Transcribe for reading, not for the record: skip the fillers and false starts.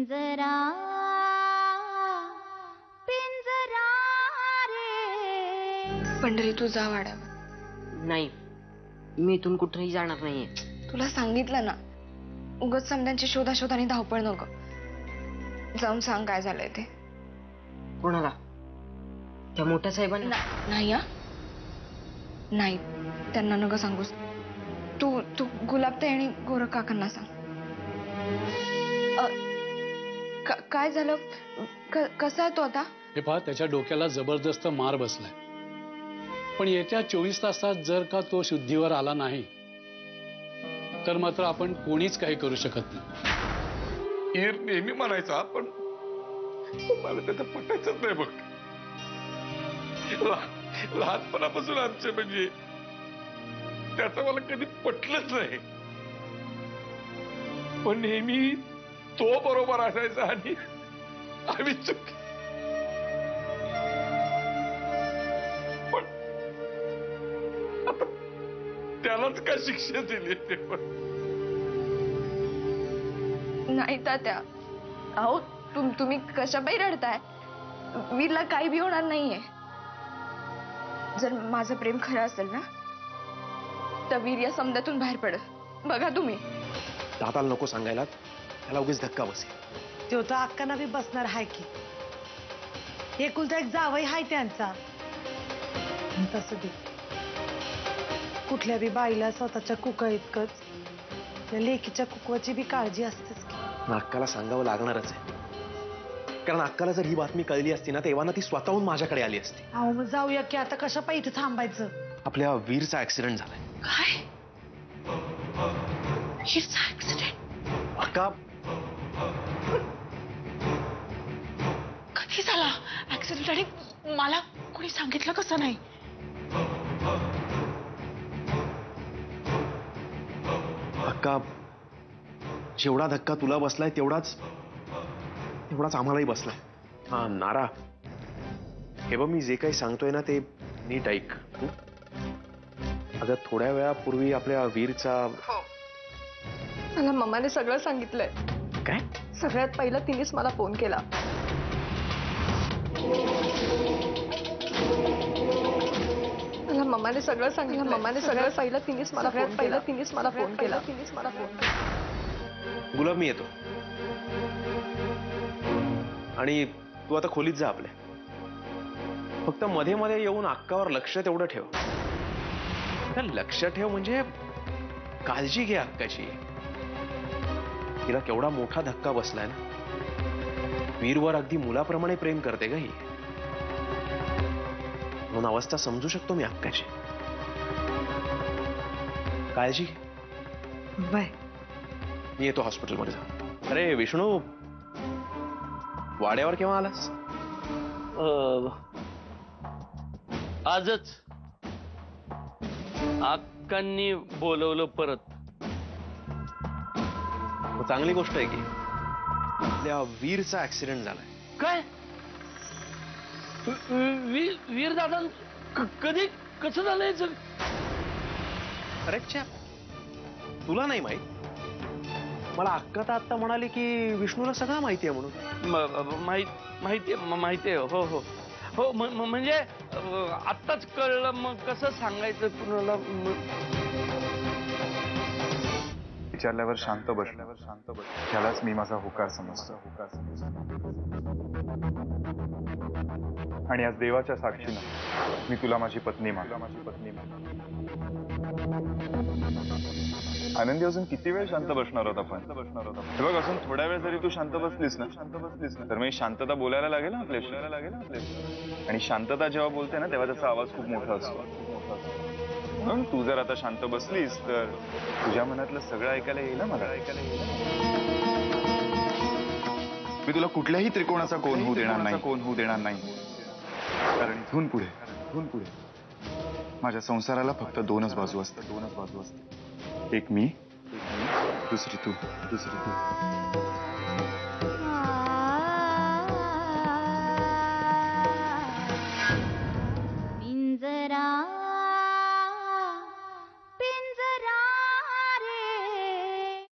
पिंजरा पिंजरा रे। पंढरी तू जा वाड्यावर. नाही, मी इथून कुठेही जाणार नाहीये. तुला सांगितलं ना, उगाच समध्यांची शोधाशोधाने धावपळ नको. जाऊन सांग काय झालंय ते. कोणाला? त्या मोठ्या साहेबांना? नाही हा, नाही, त्यांना नको सांगूस. तू तू गुलाबताई आणि गोरख काकांना सांग. काय झालं? कसा आहे तो आता? हे पहा, त्याच्या डोक्याला जबरदस्त मार बसलाय. पण येत्या 24 तासात जर का तो शुद्धीवर आला नाही तर मात्र आपण कोणीच काही करू शकत नाही. ईर नेहमी म्हणायचा, पण मला त्याचं पटायचंच नाही बघ. लहानपणापासून आमचे म्हणजे त्याचं मला कधी पटलंच नाही. पण नेहमी तो बरोबर असायचा आणि आम्ही चुक. पण आता त्यालाच काय शिक्षा दिली ते पण. नाही तात्या, अहो तुम्ही कशापायी रडताय? वीरला काही बी होणार नाहीये. जर माझं प्रेम खरं असेल ना तर वीर या समजातून बाहेर पडल. बघा तुम्ही. दादाला नको सांगायला, त्याला उगीच धक्का बसेल. तो तर अक्कांना बी बसणार आहे की. एकुलता एक जावई हाय त्यांचा. तसं बी कुठल्या बी बाईला स्वतःच्या कुका इतकंच त्या लेकीच्या कुकवाची बी काळजी असतेच की. अक्काला सांगावं लागणारच आहे, कारण अक्काला जर ही बातमी कळली असती ना तेव्हा ना ती स्वतःहून माझ्याकडे आली असती. अहो मग जाऊया की, आता कशा पायी इथं थांबायचं? आपल्या वीरचा ऍक्सिडेंट झालाय. काय? वीरचा ऍक्सिडेंट? अक्का, कधी झाला ऍक्सिडेंट आणि मला कोणी सांगितलं कसं नाही? अक्का, जेवढा धक्का तुला बसलाय तेवढाच आम्हालाही बसलाय. हा नारा, हे बघ, मी जे काही सांगतोय ना ते नीट ऐक. अगं, थोड्या वेळापूर्वी आपल्या वीरचा. मला मम्माने सगळं सांगितलंय. काय? सगळ्यात पहिला तिनेच मला फोन केला. मला मम्माने सगळं सांगितलं. मम्माने सगळ्यात पहिला तिनेच मला फोन केला. गुलाब, मी येतो आणि तू आता खोलीत जा आपल्या. फक्त मध्ये मध्ये येऊन अक्कावर लक्ष तेवढं ठेव. लक्ष ठेव म्हणजे काळजी घे अक्काची. तिला केवढा मोठा धक्का बसलाय ना. वीरवर अगदी मुलाप्रमाणे प्रेम करते ग ही. म्हणून अवस्था समजू शकतो मी अक्काची. काळजी घे. बाय. मी येतो हॉस्पिटलमध्ये जा. अरे विष्णू, वाड्यावर केव्हा आलास? आजच अक्कांनी बोलवलं परत. चांगली गोष्ट आहे की. आपल्या वीरचा ऍक्सिडेंट झालाय. काय? वीर दादा कधी कसं झालंय? अरे च्या, तुला नाही माहित? मला अक्का तर आत्ता म्हणाली की विष्णूला सगळं माहिती आहे म्हणून. माहितीये. हो हो हो. म्हणजे आत्ताच कळलं. मग कसं सांगायचं कुणाला? विचारल्यावर शांत बसल्यावर त्यालाच मी माझा होकार समजतो. आणि आज देवाच्या साक्षीनं मी तुला माझी पत्नी मानतो. आनंदी, अजून किती वेळ शांत बसणार होता? पण हे बघ, अजून थोड्या वेळ जरी तू शांत बसलीस ना तर मी शांतता बोलायला लागेल ना आपल्याशी. आणि शांतता जेव्हा बोलते ना तेव्हा त्याचा आवाज खूप मोठा असतो. म्हणून तू जर आता शांत बसलीस तर तुझ्या मनातलं सगळं ऐकायला येईल ना मला. मी तुला कुठल्याही त्रिकोणाचा कोण होऊ देणार नाही. कारण इथून पुढे माझ्या संसाराला फक्त दोनच बाजू असतात. एक मी, दुसरी तू.